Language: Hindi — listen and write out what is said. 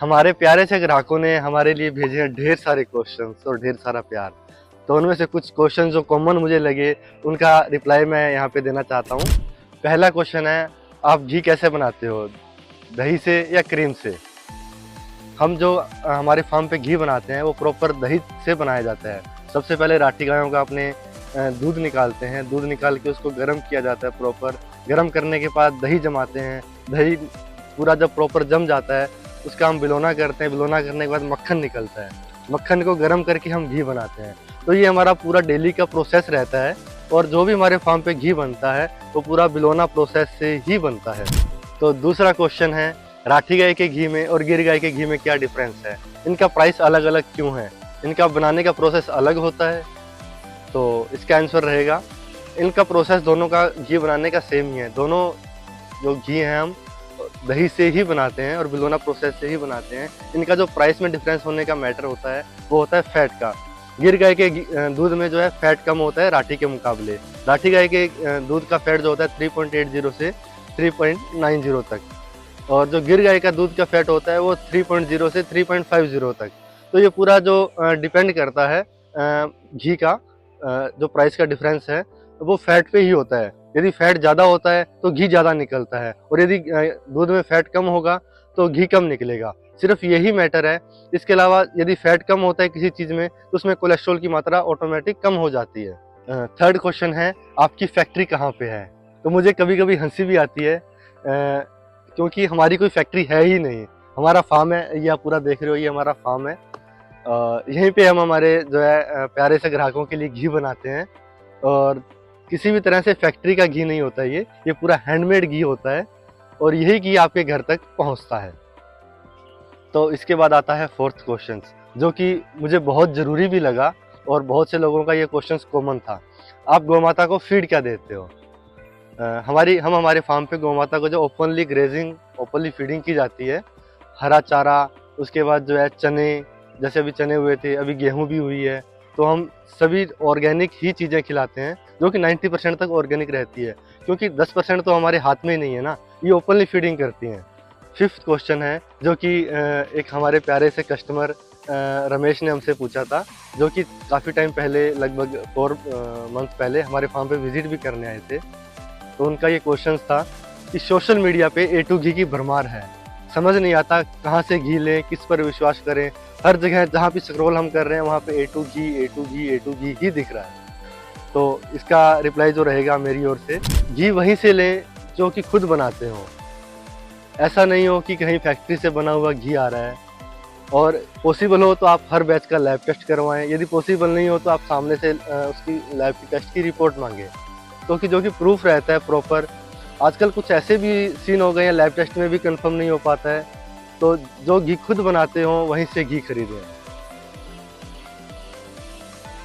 हमारे प्यारे से ग्राहकों ने हमारे लिए भेजे हैं ढेर सारे क्वेश्चंस और ढेर सारा प्यार। तो उनमें से कुछ क्वेश्चन जो कॉमन मुझे लगे उनका रिप्लाई मैं यहाँ पे देना चाहता हूँ। पहला क्वेश्चन है, आप घी कैसे बनाते हो, दही से या क्रीम से? हम जो हमारे फार्म पे घी बनाते हैं वो प्रॉपर दही से बनाया जाता है। सबसे पहले राठी गायों का अपने दूध निकालते हैं, दूध निकाल के उसको गर्म किया जाता है प्रॉपर। गर्म करने के बाद दही जमाते हैं, दही पूरा जब प्रॉपर जम जाता है उसका हम बिलोना करते हैं। बिलोना करने के बाद मक्खन निकलता है, मक्खन को गर्म करके हम घी बनाते हैं। तो ये हमारा पूरा डेली का प्रोसेस रहता है और जो भी हमारे फार्म पे घी बनता है वो पूरा बिलोना प्रोसेस से ही बनता है। तो दूसरा क्वेश्चन है, राठी गाय के घी में और गिर गाय के घी में क्या डिफरेंस है, इनका प्राइस अलग अलग क्यों है, इनका बनाने का प्रोसेस अलग होता है? तो इसका आंसर रहेगा, इनका प्रोसेस दोनों का घी बनाने का सेम ही है। दोनों जो घी हैं हम दही से ही बनाते हैं और बिलोना प्रोसेस से ही बनाते हैं। इनका जो प्राइस में डिफरेंस होने का मैटर होता है वो होता है फैट का। गिर गाय के दूध में जो है फैट कम होता है राठी के मुकाबले। राठी गाय के दूध का फैट जो होता है 3.80 से 3.90 तक, और जो गिर गाय का दूध का फैट होता है वो 3.0 से 3.50 तक। तो ये पूरा जो डिपेंड करता है घी का जो प्राइस का डिफरेंस है वो फैट पे ही होता है। यदि फैट ज़्यादा होता है तो घी ज़्यादा निकलता है, और यदि दूध में फैट कम होगा तो घी कम निकलेगा। सिर्फ यही मैटर है। इसके अलावा यदि फैट कम होता है किसी चीज़ में तो उसमें कोलेस्ट्रॉल की मात्रा ऑटोमेटिक कम हो जाती है। थर्ड क्वेश्चन है, आपकी फैक्ट्री कहाँ पे है? तो मुझे कभी कभी हंसी भी आती है क्योंकि हमारी कोई फैक्ट्री है ही नहीं। हमारा फार्म है, ये आप पूरा देख रहे हो, ये हमारा फार्म है। यहीं पे हम हमारे जो है प्यारे से ग्राहकों के लिए घी बनाते हैं, और किसी भी तरह से फैक्ट्री का घी नहीं होता है। ये पूरा हैंडमेड घी होता है और यही घी आपके घर तक पहुंचता है। तो इसके बाद आता है फोर्थ क्वेश्चन, जो कि मुझे बहुत ज़रूरी भी लगा और बहुत से लोगों का ये क्वेश्चन कॉमन था। आप गौमाता को फीड क्या देते हो? हमारे फार्म पे गौमाता को जो ओपनली ग्रेजिंग, ओपनली फीडिंग की जाती है, हरा चारा, उसके बाद जो है चने, जैसे अभी चने हुए थे, अभी गेहूं भी हुई है। तो हम सभी ऑर्गेनिक ही चीज़ें खिलाते हैं जो कि 90% तक ऑर्गेनिक रहती है, क्योंकि 10% तो हमारे हाथ में ही नहीं है ना, ये ओपनली फीडिंग करती हैं। फिफ्थ क्वेश्चन है जो कि एक हमारे प्यारे से कस्टमर रमेश ने हमसे पूछा था, जो कि काफ़ी टाइम पहले, लगभग 4 मंथ पहले हमारे फार्म पे विजिट भी करने आए थे। तो उनका ये क्वेश्चन था कि सोशल मीडिया पे A2 घी की भरमार है, समझ नहीं आता कहाँ से घी लें, किस पर विश्वास करें। हर जगह जहाँ भी स्क्रॉल हम कर रहे हैं वहाँ पे A2 घी, A2 घी, A2 घी ही दिख रहा है। तो इसका रिप्लाई जो रहेगा मेरी ओर से, घी वहीं से लें जो कि खुद बनाते हो। ऐसा नहीं हो कि कहीं फैक्ट्री से बना हुआ घी आ रहा है। और पॉसिबल हो तो आप हर बैच का लैब टेस्ट करवाएं। यदि पॉसिबल नहीं हो तो आप सामने से उसकी लैब की टेस्ट की रिपोर्ट मांगें, तो कि जो कि प्रूफ रहता है प्रॉपर। आजकल कुछ ऐसे भी सीन हो गए हैं, लैब टेस्ट में भी कंफर्म नहीं हो पाता है। तो जो घी खुद बनाते हो वहीं से घी खरीदें।